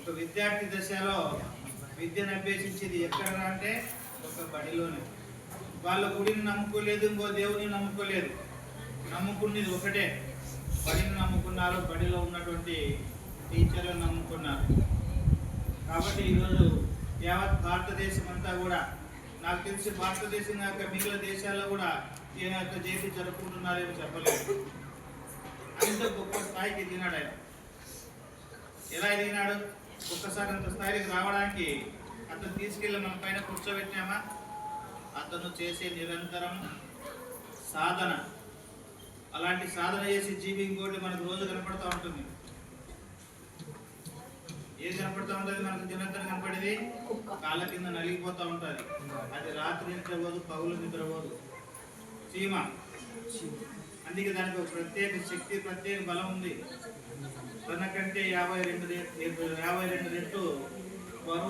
ఒక విద్యార్థి దశలో విద్యను అభ్యసించేది ఎక్కడ అంటే ఒక బడిలోనే. వాళ్ళ గుడిని నమ్ముకోలేదు, ఇంకో దేవుని నమ్ముకోలేదు, నమ్ముకునేది ఒకటే, బడిని నమ్ముకున్నారు, బడిలో ఉన్నటువంటి టీచర్లను నమ్ముకున్నారు. కాబట్టి ఈరోజు యావత్ భారతదేశం అంతా కూడా, నాకు తెలిసి భారతదేశం యొక్క మిగిలిన దేశాల్లో కూడా ఈయన యొక్క జయంతి జరుపుకుంటున్నారేమో చెప్పలేదు. అంత గొప్ప స్థాయికి ఎదిగినాడు ఆయన. ఎలా ఎదిగినాడు? ఒక్కసారి అంత స్థాయికి రావడానికి అతను తీసుకెళ్ళి మన పైన కూర్చోబెట్టినామా? అతను చేసే నిరంతరం సాధన, అలాంటి సాధన చేసి జీవి ఇంకోటి మనకు రోజు కనపడుతూ ఉంటుంది. ఏది కనపడుతూ ఉంటుంది మనకు? నిరంతరం కనపడేది కాళ్ళ కింద నలిగిపోతూ ఉంటుంది. అది రాత్రి నిద్రపోదు, పగులు నిద్రపోదు, చీమ. అందుకే దానికి ఒక ప్రత్యేక శక్తి, ప్రత్యేక బలం ఉంది. తనకంటే 52 రెట్లు బరువు